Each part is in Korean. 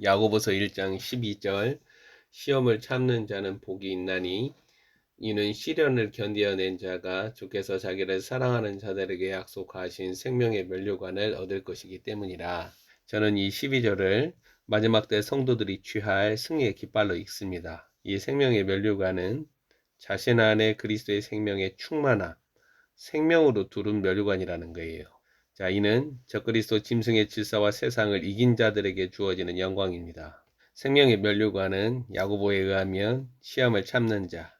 야고보서 1장 12절 시험을 참는 자는 복이 있나니 이는 시련을 견디어낸 자가 주께서 자기를 사랑하는 자들에게 약속하신 생명의 면류관을 얻을 것이기 때문이라. 저는 이 12절을 마지막 때 성도들이 취할 승리의 깃발로 읽습니다. 이 생명의 면류관은 자신 안에 그리스도의 생명의 충만함, 생명으로 두른 면류관이라는 거예요. 자, 이는 적그리스도 짐승의 질서와 세상을 이긴 자들에게 주어지는 영광입니다. 생명의 면류관은 야고보에 의하면 시험을 참는 자,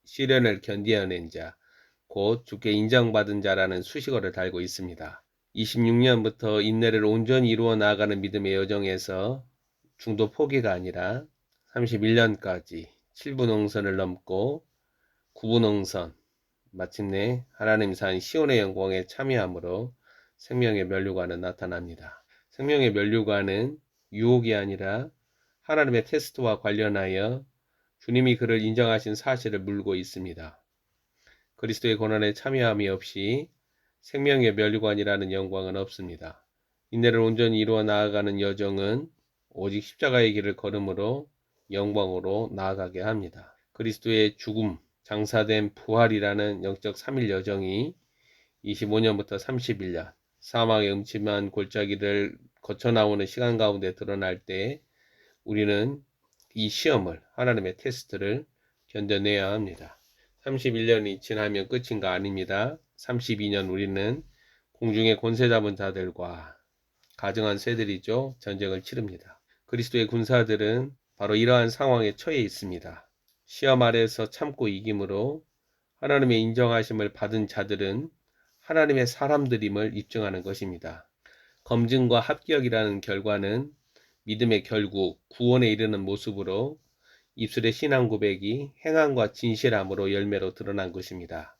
시련을 견디어낸 자, 곧 주께 인정받은 자라는 수식어를 달고 있습니다. 26년부터 인내를 온전히 이루어 나아가는 믿음의 여정에서 중도 포기가 아니라 31년까지 7부 농선을 넘고 9부 농선, 마침내 하나님 산 시온의 영광에 참여함으로 생명의 면류관은 나타납니다. 생명의 면류관은 유혹이 아니라 하나님의 테스트와 관련하여 주님이 그를 인정하신 사실을 물고 있습니다. 그리스도의 고난에 참여함이 없이 생명의 면류관이라는 영광은 없습니다. 인내를 온전히 이루어 나아가는 여정은 오직 십자가의 길을 걸음으로 영광으로 나아가게 합니다. 그리스도의 죽음, 장사된 부활이라는 영적 3일 여정이 25년부터 31년 사망의 음침한 골짜기를 거쳐 나오는 시간 가운데 드러날 때 우리는 이 시험을, 하나님의 테스트를 견뎌내야 합니다. 31년이 지나면 끝인가? 아닙니다. 32년 우리는 공중의 권세 잡은 자들과 가증한 새들이죠. 전쟁을 치릅니다. 그리스도의 군사들은 바로 이러한 상황에 처해 있습니다. 시험 아래에서 참고 이김으로 하나님의 인정하심을 받은 자들은 하나님의 사람들임을 입증하는 것입니다. 검증과 합격이라는 결과는 믿음의 결국, 구원에 이르는 모습으로 입술의 신앙 고백이 행함과 진실함으로 열매로 드러난 것입니다.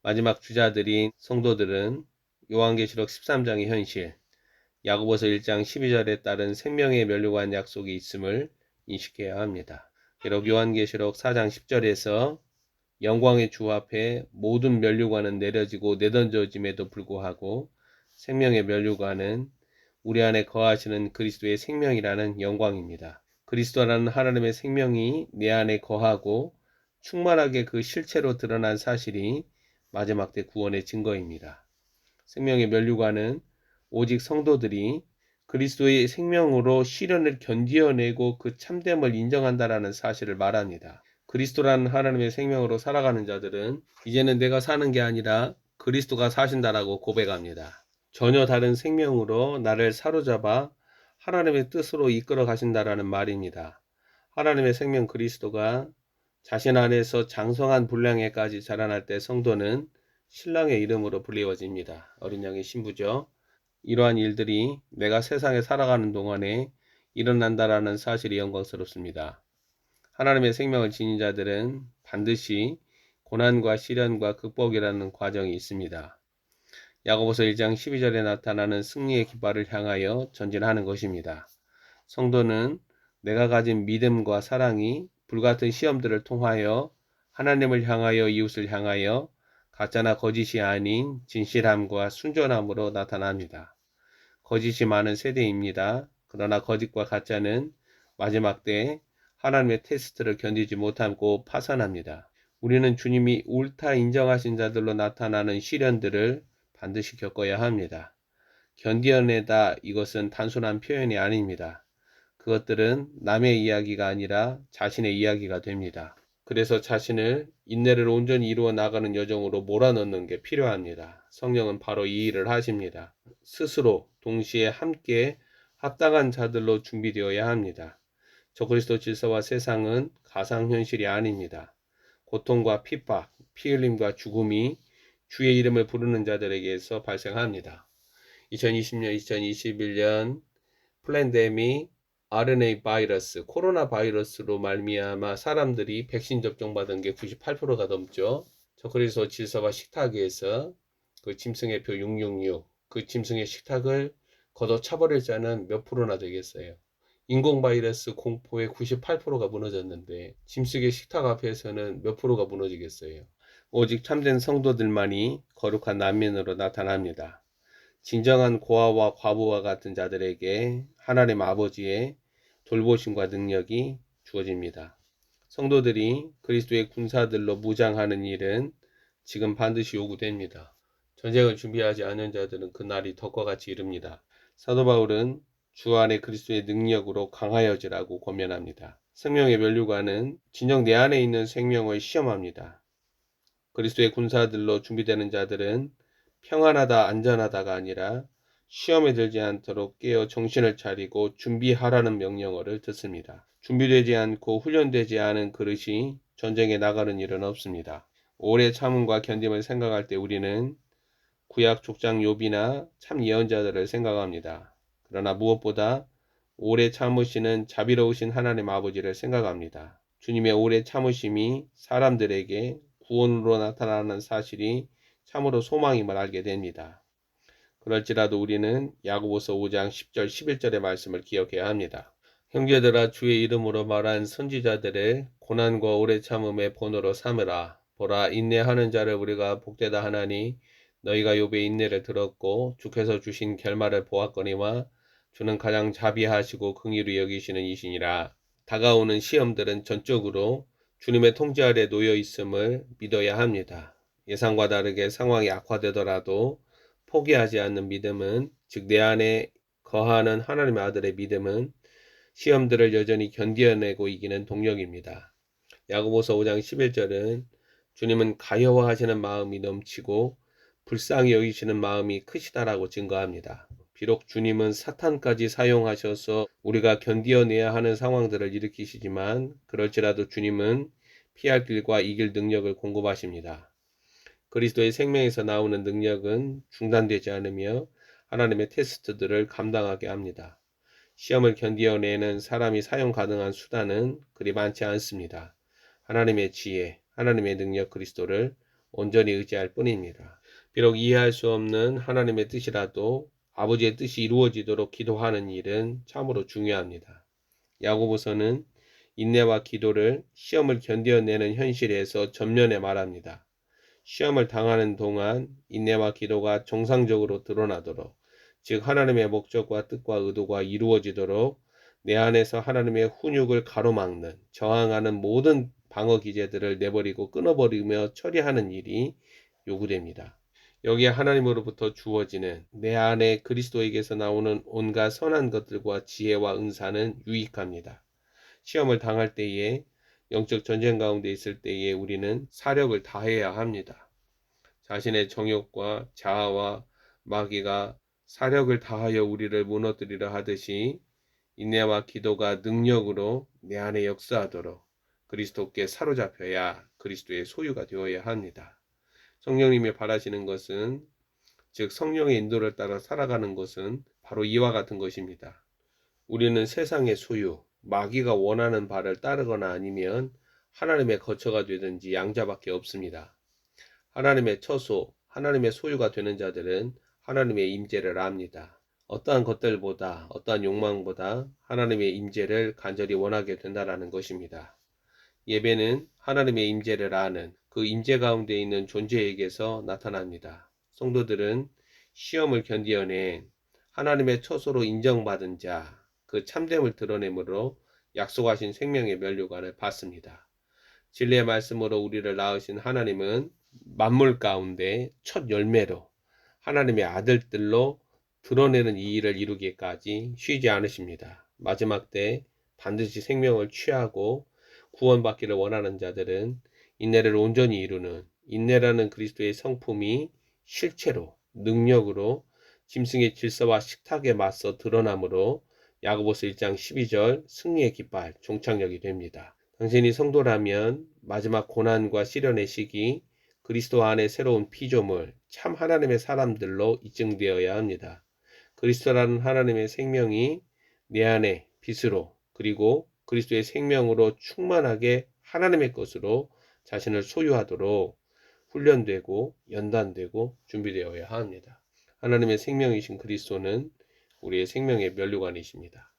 마지막 주자들인 성도들은 요한계시록 13장의 현실, 야고보서 1장 12절에 따른 생명의 면류관 약속이 있음을 인식해야 합니다. 비록 요한계시록 4장 10절에서 영광의 주 앞에 모든 면류관은 내려지고 내던져짐에도 불구하고 생명의 면류관은 우리 안에 거하시는 그리스도의 생명이라는 영광입니다. 그리스도라는 하나님의 생명이 내 안에 거하고 충만하게 그 실체로 드러난 사실이 마지막 때 구원의 증거입니다. 생명의 면류관은 오직 성도들이 그리스도의 생명으로 시련을 견디어내고 그 참됨을 인정한다라는 사실을 말합니다. 그리스도라는 하나님의 생명으로 살아가는 자들은 이제는 내가 사는 게 아니라 그리스도가 사신다라고 고백합니다. 전혀 다른 생명으로 나를 사로잡아 하나님의 뜻으로 이끌어 가신다라는 말입니다. 하나님의 생명 그리스도가 자신 안에서 장성한 분량에까지 자라날 때 성도는 신랑의 이름으로 불리워집니다. 어린 양의 신부죠. 이러한 일들이 내가 세상에 살아가는 동안에 일어난다라는 사실이 영광스럽습니다. 하나님의 생명을 지닌 자들은 반드시 고난과 시련과 극복이라는 과정이 있습니다. 야고보서 1장 12절에 나타나는 승리의 깃발을 향하여 전진하는 것입니다. 성도는 내가 가진 믿음과 사랑이 불같은 시험들을 통하여 하나님을 향하여 이웃을 향하여 가짜나 거짓이 아닌 진실함과 순전함으로 나타납니다. 거짓이 많은 세대입니다. 그러나 거짓과 가짜는 마지막 때 하나님의 테스트를 견디지 못하고 파산합니다. 우리는 주님이 옳다 인정하신 자들로 나타나는 시련들을 반드시 겪어야 합니다. 견디어내다 이것은 단순한 표현이 아닙니다. 그것들은 남의 이야기가 아니라 자신의 이야기가 됩니다. 그래서 자신을 인내를 온전히 이루어 나가는 여정으로 몰아넣는 게 필요합니다. 성령은 바로 이 일을 하십니다. 스스로 동시에 함께 합당한 자들로 준비되어야 합니다. 적그리스도 질서와 세상은 가상현실이 아닙니다. 고통과 핍박, 피 흘림과 죽음이 주의 이름을 부르는 자들에게서 발생합니다. 2020년, 2021년 플랜데믹 RNA 바이러스, 코로나 바이러스로 말미암아 사람들이 백신 접종받은 게 98%가 넘죠. 적그리스도 질서와 식탁에서 그 짐승의 표 666, 그 짐승의 식탁을 걷어차버릴 자는 몇 프로나 되겠어요. 인공 바이러스 공포의 98%가 무너졌는데 짐승의 식탁 앞에서는 몇 프로가 무너지겠어요. 오직 참된 성도들만이 거룩한 난민으로 나타납니다. 진정한 고아와 과부와 같은 자들에게 하나님 아버지의 돌보심과 능력이 주어집니다. 성도들이 그리스도의 군사들로 무장하는 일은 지금 반드시 요구됩니다. 전쟁을 준비하지 않은 자들은 그날이 덕과 같이 이릅니다. 사도 바울은 주 안에 그리스도의 능력으로 강하여지라고 권면합니다. 생명의 면류관은 진정 내 안에 있는 생명을 시험합니다. 그리스도의 군사들로 준비되는 자들은 평안하다 안전하다가 아니라 시험에 들지 않도록 깨어 정신을 차리고 준비하라는 명령어를 듣습니다. 준비되지 않고 훈련되지 않은 그릇이 전쟁에 나가는 일은 없습니다. 오래 참음과 견딤을 생각할 때 우리는 구약 족장 욥이나 참 예언자들을 생각합니다. 그러나 무엇보다 오래 참으시는 자비로우신 하나님 아버지를 생각합니다. 주님의 오래 참으심이 사람들에게 구원으로 나타나는 사실이 참으로 소망임을 알게 됩니다. 그럴지라도 우리는 야고보서 5장 10절 11절의 말씀을 기억해야 합니다. 형제들아 주의 이름으로 말한 선지자들의 고난과 오래 참음의 본으로 삼으라. 보라 인내하는 자를 우리가 복되다 하나니 너희가 욥의 인내를 들었고 주께서 주신 결말을 보았거니와 주는 가장 자비하시고 긍휼히 여기시는 이시니라. 다가오는 시험들은 전적으로 주님의 통제 아래 놓여 있음을 믿어야 합니다. 예상과 다르게 상황이 악화되더라도 포기하지 않는 믿음은, 즉 내 안에 거하는 하나님의 아들의 믿음은 시험들을 여전히 견뎌내고 이기는 동력입니다. 야고보서 5장 11절은 주님은 가여워하시는 마음이 넘치고 불쌍히 여기시는 마음이 크시다라고 증거합니다. 비록 주님은 사탄까지 사용하셔서 우리가 견디어내야 하는 상황들을 일으키시지만 그럴지라도 주님은 피할 길과 이길 능력을 공급하십니다. 그리스도의 생명에서 나오는 능력은 중단되지 않으며 하나님의 테스트들을 감당하게 합니다. 시험을 견디어내는 사람이 사용 가능한 수단은 그리 많지 않습니다. 하나님의 지혜, 하나님의 능력 그리스도를 온전히 의지할 뿐입니다. 비록 이해할 수 없는 하나님의 뜻이라도 아버지의 뜻이 이루어지도록 기도하는 일은 참으로 중요합니다. 야고보서는 인내와 기도를 시험을 견뎌내는 현실에서 전면에 말합니다. 시험을 당하는 동안 인내와 기도가 정상적으로 드러나도록, 즉 하나님의 목적과 뜻과 의도가 이루어지도록 내 안에서 하나님의 훈육을 가로막는, 저항하는 모든 방어 기제들을 내버리고 끊어버리며 처리하는 일이 요구됩니다. 여기에 하나님으로부터 주어지는 내 안에 그리스도에게서 나오는 온갖 선한 것들과 지혜와 은사는 유익합니다. 시험을 당할 때에, 영적 전쟁 가운데 있을 때에 우리는 사력을 다해야 합니다. 자신의 정욕과 자아와 마귀가 사력을 다하여 우리를 무너뜨리려 하듯이 인내와 기도가 능력으로 내 안에 역사하도록 그리스도께 사로잡혀야 그리스도의 소유가 되어야 합니다. 성령님이 바라시는 것은, 즉 성령의 인도를 따라 살아가는 것은 바로 이와 같은 것입니다. 우리는 세상의 소유, 마귀가 원하는 바를 따르거나 아니면 하나님의 거처가 되든지 양자밖에 없습니다. 하나님의 처소, 하나님의 소유가 되는 자들은 하나님의 임재를 압니다. 어떠한 것들보다, 어떠한 욕망보다 하나님의 임재를 간절히 원하게 된다는 것입니다. 예배는 하나님의 임재를 아는 그 임재 가운데 있는 존재에게서 나타납니다. 성도들은 시험을 견디어낸 하나님의 처소로 인정받은 자, 그 참됨을 드러내므로 약속하신 생명의 면류관을 받습니다. 진리의 말씀으로 우리를 낳으신 하나님은 만물 가운데 첫 열매로 하나님의 아들들로 드러내는 이 일을 이루기까지 쉬지 않으십니다. 마지막 때 반드시 생명을 취하고 구원받기를 원하는 자들은 인내를 온전히 이루는, 인내라는 그리스도의 성품이 실체로, 능력으로 짐승의 질서와 식탁에 맞서 드러나므로 야고보서 1장 12절 승리의 깃발, 종착역이 됩니다. 당신이 성도라면 마지막 고난과 시련의 시기, 그리스도 안에 새로운 피조물, 참 하나님의 사람들로 입증되어야 합니다. 그리스도라는 하나님의 생명이 내 안에 빛으로, 그리고 그리스도의 생명으로 충만하게 하나님의 것으로 자신을 소유하도록 훈련되고 연단되고 준비되어야 합니다. 하나님의 생명이신 그리스도는 우리의 생명의 면류관이십니다.